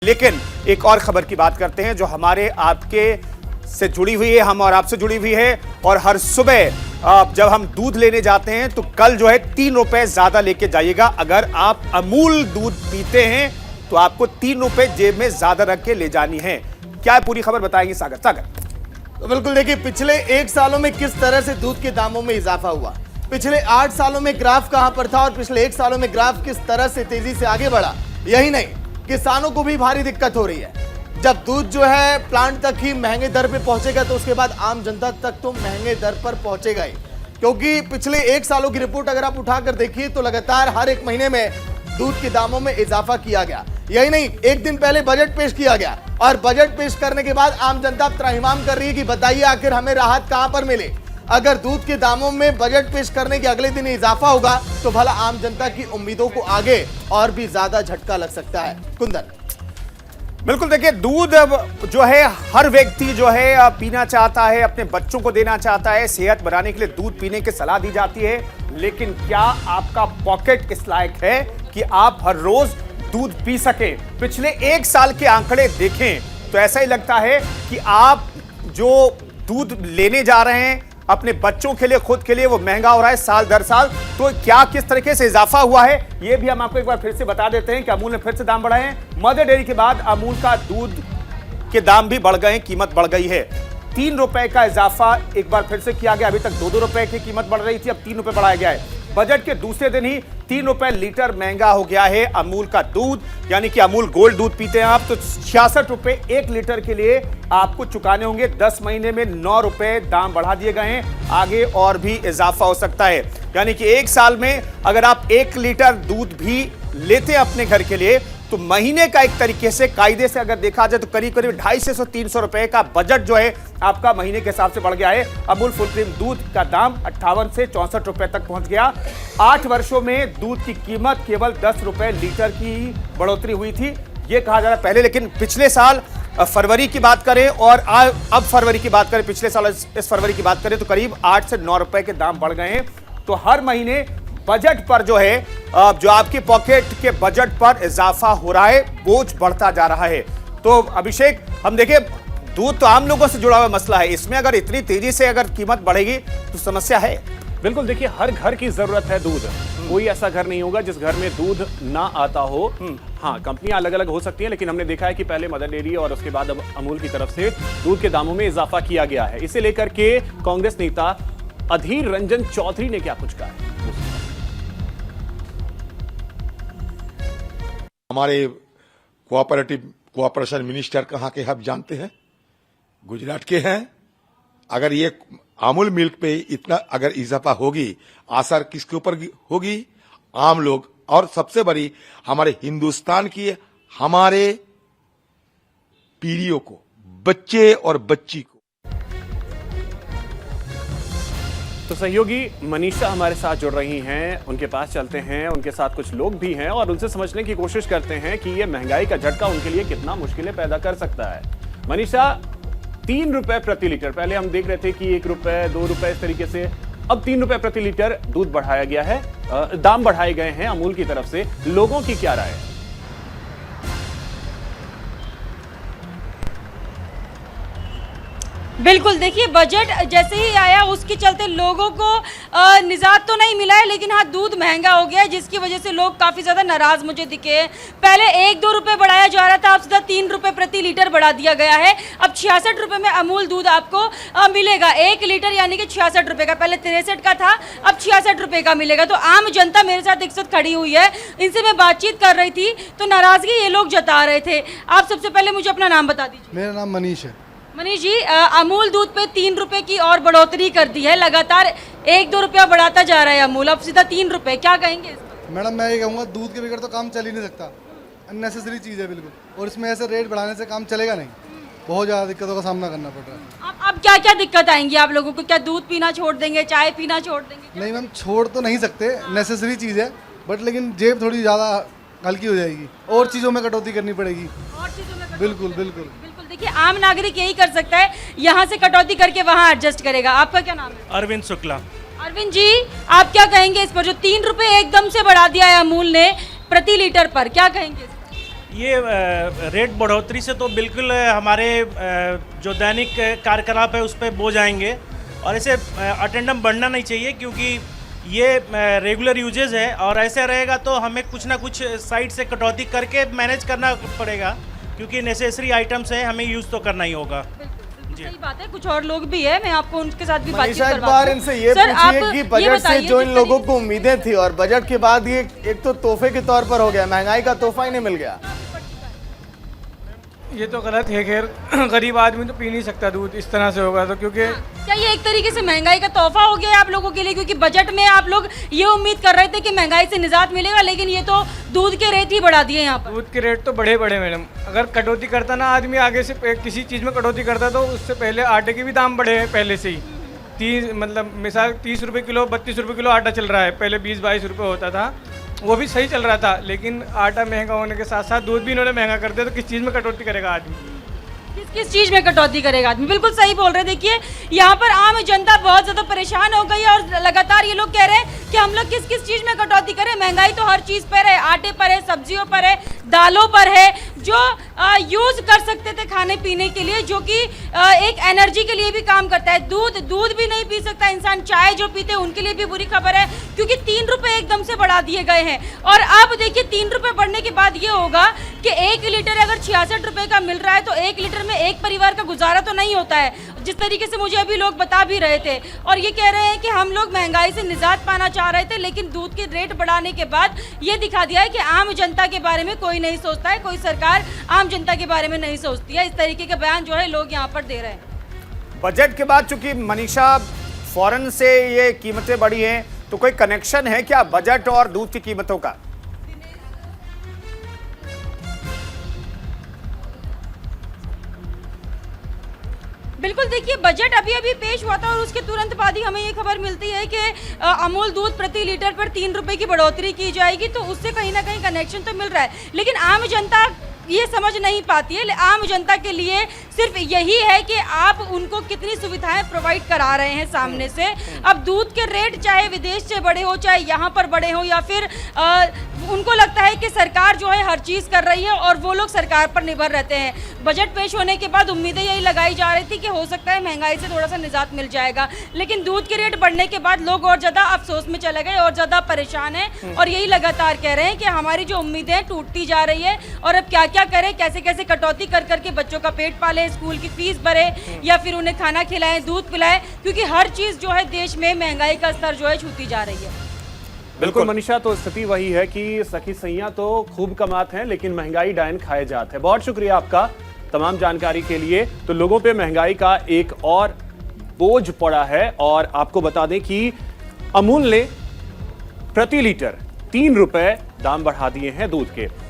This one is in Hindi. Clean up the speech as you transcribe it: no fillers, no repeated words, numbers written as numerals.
लेकिन एक और खबर की बात करते हैं जो हमारे आपके से जुड़ी हुई है, हम और आपसे जुड़ी हुई है। और हर सुबह जब हम दूध लेने जाते हैं तो कल जो है 3 रुपए ज्यादा लेके जाइएगा। अगर आप अमूल दूध पीते हैं तो आपको 3 रुपए जेब में ज्यादा रख के ले जानी है। क्या है पूरी खबर बताएंगे सागर। तो बिल्कुल देखिए, पिछले 1 सालों में किस तरह से दूध के दामों में इजाफा हुआ। पिछले 8 सालों में ग्राफ कहां पर था और पिछले 1 सालों में ग्राफ किस तरह से तेजी से आगे बढ़ा। यही नहीं, किसानों को भी भारी दिक्कत हो रही है। जब दूध जो है प्लांट तक ही महंगे दर पे पहुंचेगा तो उसके बाद आम जनता तक तो महंगे दर पर पहुंचेगा ही, क्योंकि पिछले 1 सालों की रिपोर्ट अगर आप उठाकर देखिए तो लगातार हर एक महीने में दूध के दामों में इजाफा किया गया। यही नहीं, एक दिन पहले बजट पेश किया गया और बजट पेश करने के बाद आम जनता त्राहिमाम कर रही है कि बताइए आखिर हमें राहत कहां पर मिले। अगर दूध के दामों में बजट पेश करने के अगले दिन इजाफा होगा तो भला आम जनता की उम्मीदों को आगे और भी ज्यादा झटका लग सकता है। कुंदन, बिल्कुल देखिए, दूध जो है हर व्यक्ति जो है पीना चाहता है, अपने बच्चों को देना चाहता है। सेहत बनाने के लिए दूध पीने की सलाह दी जाती है, लेकिन क्या आपका पॉकेट इस लायक है कि आप हर रोज दूध पी सके। पिछले 1 साल के आंकड़े देखें तो ऐसा ही लगता है कि आप जो दूध लेने जा रहे हैं अपने बच्चों के लिए, खुद के लिए, वो महंगा हो रहा है साल दर साल। तो क्या किस तरीके से इजाफा हुआ है ये भी हम आपको एक बार फिर से बता देते हैं कि अमूल ने फिर से दाम बढ़ाए हैं। मदर डेयरी के बाद अमूल का दूध के दाम भी बढ़ गए, कीमत बढ़ गई है। 3 रुपए का इजाफा एक बार फिर से किया गया। अभी तक 2-2 रुपए की कीमत बढ़ रही थी, अब 3 रुपए बढ़ाया गया है। बजट के दूसरे दिन ही 3 रुपए लीटर महंगा हो गया है अमूल का दूध। यानी कि अमूल गोल्ड दूध पीते हैं आप तो 66 रुपए 1 लीटर के लिए आपको चुकाने होंगे। 10 महीने में 9 रुपए दाम बढ़ा दिए गए हैं, आगे और भी इजाफा हो सकता है। यानी कि 1 साल में अगर आप 1 लीटर दूध भी लेते हैं अपने घर के लिए तो महीने का एक तरीके से कायदे से अगर देखा जाए तो करीब करीब 250 से 300 रुपए का बजट जो है आपका महीने के हिसाब से बढ़ गया है। अमूल फुल क्रीम दूध का दाम 58 से 64 रुपए तक पहुंच गया। 8 वर्षों में दूध की कीमत केवल 10 रुपए लीटर की बढ़ोतरी हुई थी, ये कहा जा रहा है पहले। लेकिन पिछले साल फरवरी की बात करें और अब फरवरी की बात करें, पिछले साल इस फरवरी की बात करें तो करीब 8 से 9 रुपए के दाम बढ़ गए हैं। तो हर महीने बजट पर जो है, जो आपके पॉकेट के बजट पर इजाफा हो रहा है, बोझ बढ़ता जा रहा है। तो अभिषेक, हम देखें दूध तो आम लोगों से जुड़ा हुआ मसला है, इसमें अगर इतनी तेजी से अगर कीमत बढ़ेगी तो समस्या है। बिल्कुल देखिए, हर घर की जरूरत है दूध। कोई ऐसा घर नहीं होगा जिस घर में दूध ना आता हो। हाँ, कंपनियां अलग अलग हो सकती हैं, लेकिन हमने देखा है कि पहले मदर डेयरी और उसके बाद अब अमूल की तरफ से दूध के दामों में इजाफा किया गया है। इसे लेकर के कांग्रेस नेता अधीर रंजन चौधरी ने क्या कुछ कहा। हमारे कोऑपरेशन मिनिस्टर कहाँ के आप जानते हैं? गुजरात के हैं। अगर ये अमूल मिल्क पे इतना अगर इजाफा होगी, असर किसके ऊपर होगी? आम लोग, और सबसे बड़ी हमारे हिंदुस्तान की हमारे पीढ़ियों को, बच्चे और बच्ची को। तो सहयोगी मनीषा हमारे साथ जुड़ रही हैं, उनके पास चलते हैं। उनके साथ कुछ लोग भी हैं और उनसे समझने की कोशिश करते हैं कि ये महंगाई का झटका उनके लिए कितना मुश्किलें पैदा कर सकता है। मनीषा, 3 रुपए प्रति लीटर, पहले हम देख रहे थे कि 1 रुपए 2 रुपए इस तरीके से, अब 3 रुपए प्रति लीटर दूध बढ़ाया गया है, दाम बढ़ाए गए हैं अमूल की तरफ से। लोगों की क्या राय है? बिल्कुल देखिए, बजट जैसे ही आया उसके चलते लोगों को निजात तो नहीं मिला है, लेकिन हाँ दूध महंगा हो गया है, जिसकी वजह से लोग काफ़ी ज़्यादा नाराज़ मुझे दिखे हैं। पहले 1-2 रुपये बढ़ाया जा रहा था, अब सीधा 3 रुपये प्रति लीटर बढ़ा दिया गया है। अब 66 रुपये में अमूल दूध आपको मिलेगा 1 लीटर, यानी कि 66 रुपये का। पहले 63 का था, अब 66 रुपये का मिलेगा। तो आम जनता मेरे साथ एक साथ खड़ी हुई है, इनसे मैं बातचीत कर रही थी तो नाराज़गी ये लोग जता रहे थे। आप सबसे पहले मुझे अपना नाम बता दीजिए। मेरा नाम मनीष है। मनीष जी, अमूल दूध पे 3 रुपए की और बढ़ोतरी कर दी है, लगातार 1-2 रुपया बढ़ाता जा रहा है अमूल, अब सीधा 3 रुपए, क्या कहेंगे इस पर? मैडम, मैं ये कहूँगा दूध के बगैर तो काम चल ही नहीं सकता, अननेसेसरी चीज़ है बिल्कुल, और इसमें ऐसे रेट बढ़ाने से काम चलेगा नहीं। बहुत ज़्यादा दिक्कतों का सामना करना पड़ रहा है। अब क्या क्या दिक्कत आएंगी आप लोगों को? क्या दूध पीना छोड़ देंगे, चाय पीना छोड़ देंगे? नहीं मैम, छोड़ तो नहीं सकते, नेसेसरी चीज़ है, बट लेकिन जेब थोड़ी ज़्यादा हल्की हो जाएगी और चीज़ों में कटौती करनी पड़ेगी। और चीज़ों में बिल्कुल बिल्कुल बिल्कुल देखिए, आम नागरिक यही कर सकता है, यहाँ से कटौती करके वहाँ एडजस्ट करेगा। आपका क्या नाम है? अरविंद शुक्ला। अरविंद जी, आप क्या कहेंगे इस पर जो 3 रुपए एकदम से बढ़ा दिया है अमूल ने प्रति लीटर पर, क्या कहेंगे? ये रेट बढ़ोतरी से तो बिल्कुल हमारे जो दैनिक कार्यकलाप है उस पर बोझ आएंगे और इसे अटेंडम बढ़ना नहीं चाहिए, क्योंकि ये रेगुलर यूजेज है और ऐसे रहेगा तो हमें कुछ ना कुछ साइड से कटौती करके मैनेज करना पड़ेगा, क्योंकि नेसेसरी आइटम्स है, हमें यूज़ तो करना ही होगा। सही बात है। कुछ और लोग भी है, मैं आपको उनके साथ भी बातचीत मनीषा, एक करवाती बार हूं। इनसे ये सर, आप पूछिए कि ये बजट से बताइए जो इन जिस लोगों को उम्मीदें थी और बजट के बाद ये एक तो तोहफे के तौर पर हो गया, महंगाई का तोहफा ही नहीं मिल गया। ये तो गलत है। खैर गरीब आदमी तो पी नहीं सकता दूध, इस तरह से होगा तो, क्योंकि क्या ये एक तरीके से महंगाई का तोहफा हो गया है आप लोगों के लिए? क्योंकि बजट में आप लोग ये उम्मीद कर रहे थे कि महंगाई से निजात मिलेगा, लेकिन ये तो दूध के रेट ही बढ़ा दिए यहाँ पर। दूध के रेट तो बढ़े मैडम। अगर कटौती करता ना आदमी आगे से किसी चीज़ में कटौती करता तो उससे पहले आटे के भी दाम बढ़े हैं पहले से ही। मतलब मिसाल 30 रुपये किलो 32 रुपये किलो आटा चल रहा है, पहले 20-22 रुपये होता था, वो भी सही चल रहा था। लेकिन आटा महंगा होने के साथ साथ दूध भी इन्होंने महंगा कर दिया, तो किस चीज़ में कटौती करेगा आदमी? किस चीज में कटौती करेगा आदमी? बिल्कुल सही बोल रहे हैं। देखिए यहाँ पर आम जनता बहुत ज्यादा परेशान हो गई है और लगातार ये लोग कह रहे हैं कि हम लोग किस किस चीज में कटौती करें। महंगाई तो हर चीज पर है, आटे पर है, सब्जियों पर है, दालों पर है, जो यूज कर सकते थे खाने पीने के लिए, जो कि एक एनर्जी के लिए भी काम करता है। दूध भी नहीं पी सकता इंसान, चाय जो पीते हैं उनके लिए भी बुरी खबर है, क्योंकि 3 रुपए एकदम से बढ़ा दिए गए हैं। और अब देखिए 3 रुपए बढ़ने के बाद ये होगा कि 1 लीटर अगर 66 रुपए का मिल रहा है तो 1 लीटर में एक परिवार का गुजारा तो नहीं होता है, जिस तरीके से मुझे अभी लोग बता भी रहे थे। और ये कह रहे हैं कि हम लोग महंगाई से निजात पाना चाह रहे थे, लेकिन दूध के रेट बढ़ाने के बाद ये दिखा दिया है कि आम जनता के बारे में कोई नहीं सोचता है, कोई सरकार आम जनता के बारे में नहीं सोचती है। इस तरीके के बयान जो है लोग यहाँ पर दे रहे हैं। बजट के बाद चूंकि मनीषा फौरन से ये कीमतें बढ़ी हैं, तो कोई कनेक्शन है क्या बजट और दूध की कीमतों का? बिल्कुल, देखिए बजट अभी पेश हुआ था और उसके तुरंत बाद ही हमें ये खबर मिलती है कि अमूल दूध प्रति लीटर पर 3 रुपए की बढ़ोतरी की जाएगी, तो उससे कहीं ना कहीं कनेक्शन तो मिल रहा है। लेकिन आम जनता ये समझ नहीं पाती है। आम जनता के लिए सिर्फ यही है कि आप उनको कितनी सुविधाएं प्रोवाइड करा रहे हैं सामने से। अब दूध के रेट चाहे विदेश से बड़े हो, चाहे यहाँ पर बड़े हो, या फिर उनको लगता है कि सरकार जो है हर चीज़ कर रही है और वो लोग सरकार पर निर्भर रहते हैं। बजट पेश होने के बाद उम्मीदें यही लगाई जा रही थी कि हो सकता है महंगाई से थोड़ा सा निजात मिल जाएगा, लेकिन दूध के रेट बढ़ने के बाद लोग और ज़्यादा अफसोस में चले गए और ज़्यादा परेशान हैं और यही लगातार कह रहे हैं कि हमारी जो उम्मीदें हैं टूटती जा रही है और अब क्या क्या करें, कैसे कैसे कटौती कर करके बच्चों का पेट पाले, स्कूल की फीस भरे या फिर उन्हें खाना खिलाएं, दूध पिलाएं, क्योंकि हर चीज़ जो है देश में महंगाई का स्तर जो है छूती जा रही है। बिल्कुल मनीषा, तो स्थिति वही है कि सखी सैया तो खूब कमाते हैं लेकिन महंगाई डायन खाए जाते हैं। बहुत शुक्रिया आपका तमाम जानकारी के लिए। तो लोगों पे महंगाई का एक और बोझ पड़ा है और आपको बता दें कि अमूल ने प्रति लीटर 3 रुपए दाम बढ़ा दिए हैं दूध के।